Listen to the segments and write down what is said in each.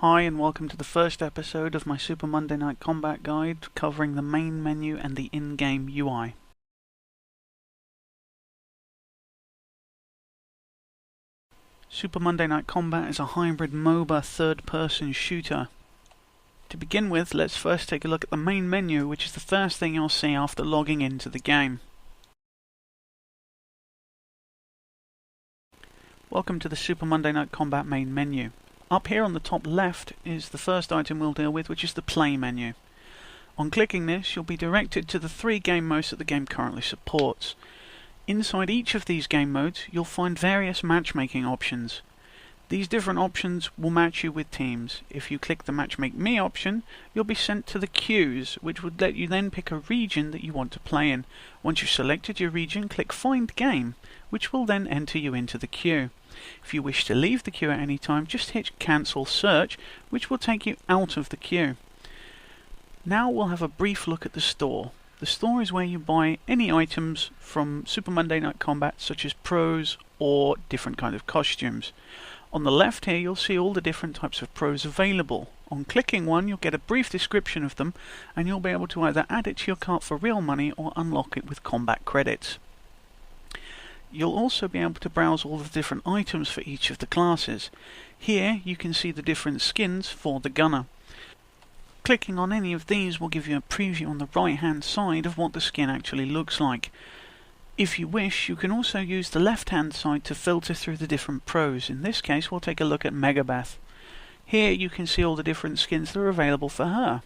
Hi and welcome to the first episode of my Super Monday Night Combat Guide covering the main menu and the in-game UI. Super Monday Night Combat is a hybrid MOBA third-person shooter. To begin with, let's first take a look at the main menu, which is the first thing you'll see after logging into the game. Welcome to the Super Monday Night Combat main menu. Up here on the top left is the first item we'll deal with, which is the play menu. On clicking this, you'll be directed to the 3 game modes that the game currently supports. Inside each of these game modes, you'll find various matchmaking options. These different options will match you with teams. If you click the Matchmake Me option, you'll be sent to the queues, which would let you then pick a region that you want to play in. Once you've selected your region, click Find Game, which will then enter you into the queue. If you wish to leave the queue at any time, just hit Cancel Search, which will take you out of the queue. Now we'll have a brief look at the store. The store is where you buy any items from Super Monday Night Combat, such as pros or different kind of costumes. On the left here, you'll see all the different types of pros available. On clicking one, you'll get a brief description of them, and you'll be able to either add it to your cart for real money or unlock it with combat credits. You'll also be able to browse all the different items for each of the classes. Here you can see the different skins for the gunner. Clicking on any of these will give you a preview on the right hand side of what the skin actually looks like. If you wish, you can also use the left hand side to filter through the different pros. In this case, we'll take a look at Megabeth. Here you can see all the different skins that are available for her.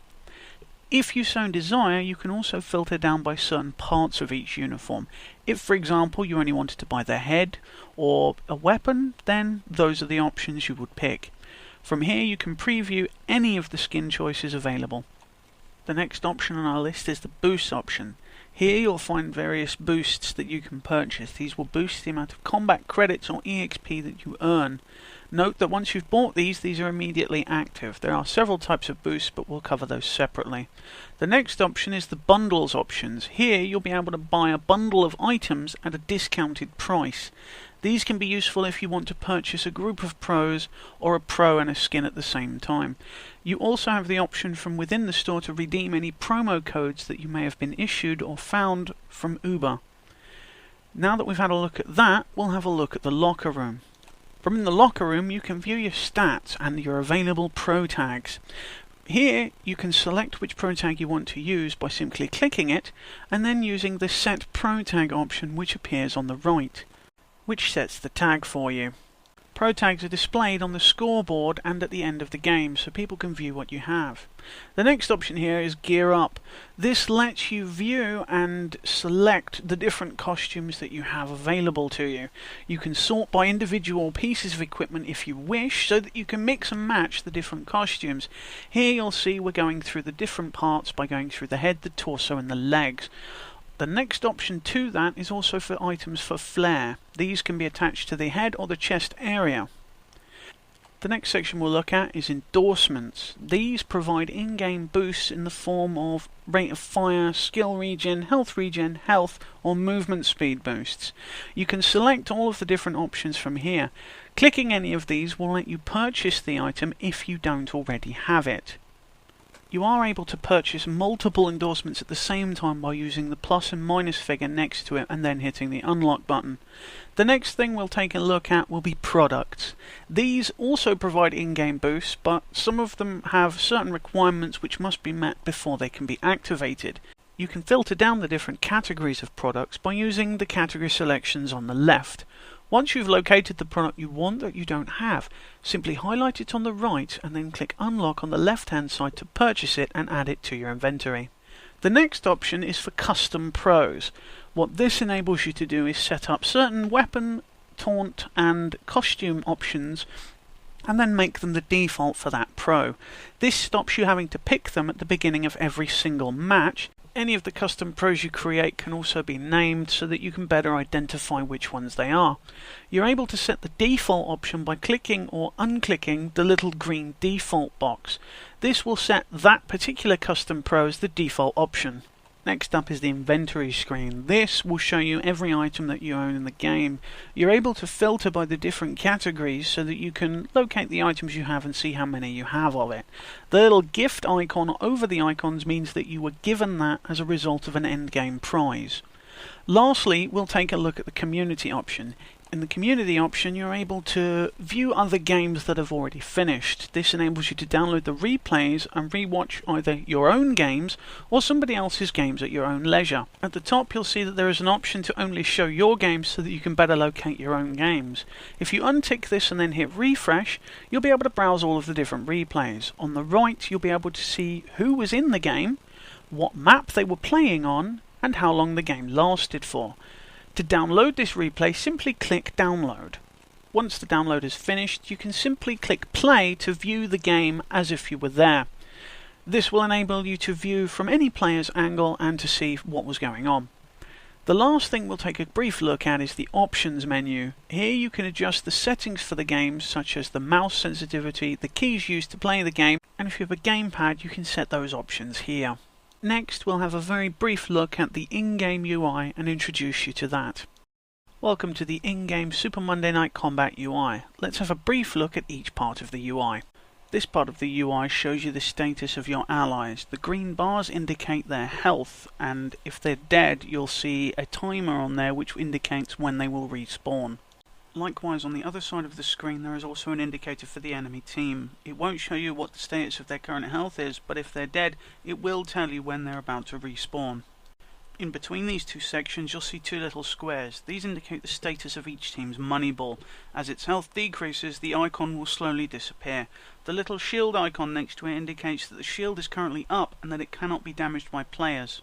If you so desire, you can also filter down by certain parts of each uniform. If, for example, you only wanted to buy the head or a weapon, then those are the options you would pick. From here you can preview any of the skin choices available. The next option on our list is the boost option. Here you'll find various boosts that you can purchase. These will boost the amount of combat credits or EXP that you earn. Note that once you've bought these are immediately active. There are several types of boosts, but we'll cover those separately. The next option is the bundles options. Here you'll be able to buy a bundle of items at a discounted price. These can be useful if you want to purchase a group of pros or a pro and a skin at the same time. You also have the option from within the store to redeem any promo codes that you may have been issued or found from Uber. Now that we've had a look at that, we'll have a look at the locker room. From in the locker room you can view your stats and your available pro tags. Here you can select which pro tag you want to use by simply clicking it and then using the Set Pro Tag option, which appears on the right, which sets the tag for you. Pro tags are displayed on the scoreboard and at the end of the game, so people can view what you have. The next option here is Gear Up. This lets you view and select the different costumes that you have available to you. You can sort by individual pieces of equipment if you wish, so that you can mix and match the different costumes. Here you'll see we're going through the different parts by going through the head, the torso and the legs. The next option to that is also for items for flair. These can be attached to the head or the chest area. The next section we'll look at is endorsements. These provide in-game boosts in the form of rate of fire, skill regen, health, or movement speed boosts. You can select all of the different options from here. Clicking any of these will let you purchase the item if you don't already have it. You are able to purchase multiple endorsements at the same time by using the plus and minus figure next to it and then hitting the unlock button. The next thing we'll take a look at will be products. These also provide in-game boosts, but some of them have certain requirements which must be met before they can be activated. You can filter down the different categories of products by using the category selections on the left. Once you've located the product you want that you don't have, simply highlight it on the right and then click Unlock on the left hand side to purchase it and add it to your inventory. The next option is for Custom Pros. What this enables you to do is set up certain weapon, taunt and costume options and then make them the default for that pro. This stops you having to pick them at the beginning of every single match. Any of the custom pros you create can also be named so that you can better identify which ones they are. You're able to set the default option by clicking or unclicking the little green default box. This will set that particular custom pro as the default option. Next up is the inventory screen. This will show you every item that you own in the game. You're able to filter by the different categories so that you can locate the items you have and see how many you have of it. The little gift icon over the icons means that you were given that as a result of an endgame prize. Lastly, we'll take a look at the community option. In the community option, you're able to view other games that have already finished. This enables you to download the replays and rewatch either your own games or somebody else's games at your own leisure. At the top, you'll see that there is an option to only show your games so that you can better locate your own games. If you untick this and then hit refresh, you'll be able to browse all of the different replays. On the right, you'll be able to see who was in the game, what map they were playing on, and how long the game lasted for. To download this replay, simply click download. Once the download is finished, you can simply click play to view the game as if you were there. This will enable you to view from any player's angle and to see what was going on. The last thing we'll take a brief look at is the options menu. Here you can adjust the settings for the game, such as the mouse sensitivity, the keys used to play the game, and if you have a gamepad you can set those options here. Next, we'll have a very brief look at the in-game UI and introduce you to that. Welcome to the in-game Super Monday Night Combat UI. Let's have a brief look at each part of the UI. This part of the UI shows you the status of your allies. The green bars indicate their health, and if they're dead, you'll see a timer on there which indicates when they will respawn. Likewise, on the other side of the screen there is also an indicator for the enemy team. It won't show you what the status of their current health is, but if they're dead, it will tell you when they're about to respawn. In between these two sections you'll see two little squares. These indicate the status of each team's money ball. As its health decreases, the icon will slowly disappear. The little shield icon next to it indicates that the shield is currently up and that it cannot be damaged by players.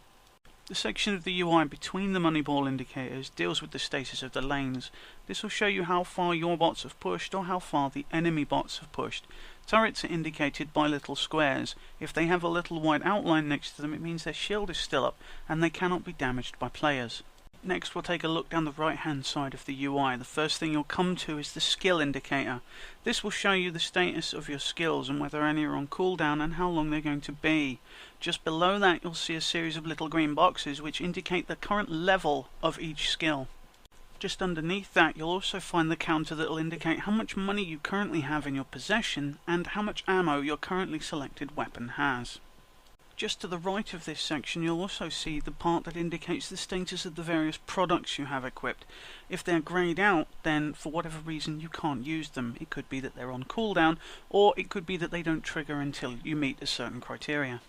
The section of the UI between the money ball indicators deals with the status of the lanes. This will show you how far your bots have pushed or how far the enemy bots have pushed. Turrets are indicated by little squares. If they have a little white outline next to them, it means their shield is still up and they cannot be damaged by players. Next, we'll take a look down the right hand side of the UI. The first thing you'll come to is the skill indicator. This will show you the status of your skills and whether any are on cooldown and how long they're going to be. Just below that you'll see a series of little green boxes which indicate the current level of each skill. Just underneath that you'll also find the counter that will indicate how much money you currently have in your possession and how much ammo your currently selected weapon has. Just to the right of this section you'll also see the part that indicates the status of the various products you have equipped. If they're greyed out, then for whatever reason you can't use them. It could be that they're on cooldown, or it could be that they don't trigger until you meet a certain criteria.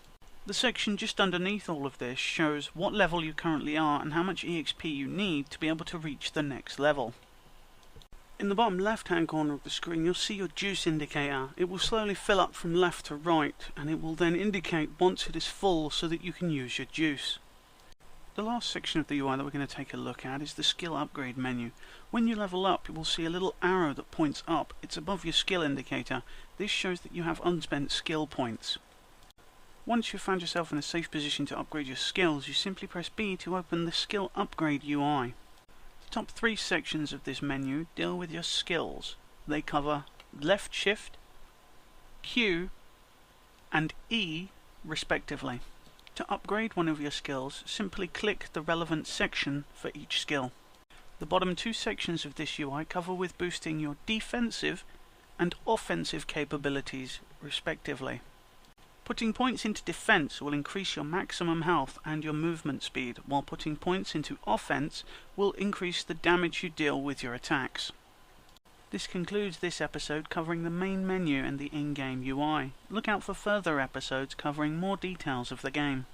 The section just underneath all of this shows what level you currently are and how much EXP you need to be able to reach the next level. In the bottom left hand corner of the screen you'll see your juice indicator. It will slowly fill up from left to right and it will then indicate once it is full so that you can use your juice. The last section of the UI that we're going to take a look at is the skill upgrade menu. When you level up you will see a little arrow that points up. It's above your skill indicator. This shows that you have unspent skill points. Once you've found yourself in a safe position to upgrade your skills, you simply press B to open the skill upgrade UI. The top three sections of this menu deal with your skills. They cover left shift, Q and E respectively. To upgrade one of your skills, simply click the relevant section for each skill. The bottom two sections of this UI cover with boosting your defensive and offensive capabilities respectively. Putting points into defense will increase your maximum health and your movement speed, while putting points into offense will increase the damage you deal with your attacks. This concludes this episode covering the main menu and the in-game UI. Look out for further episodes covering more details of the game.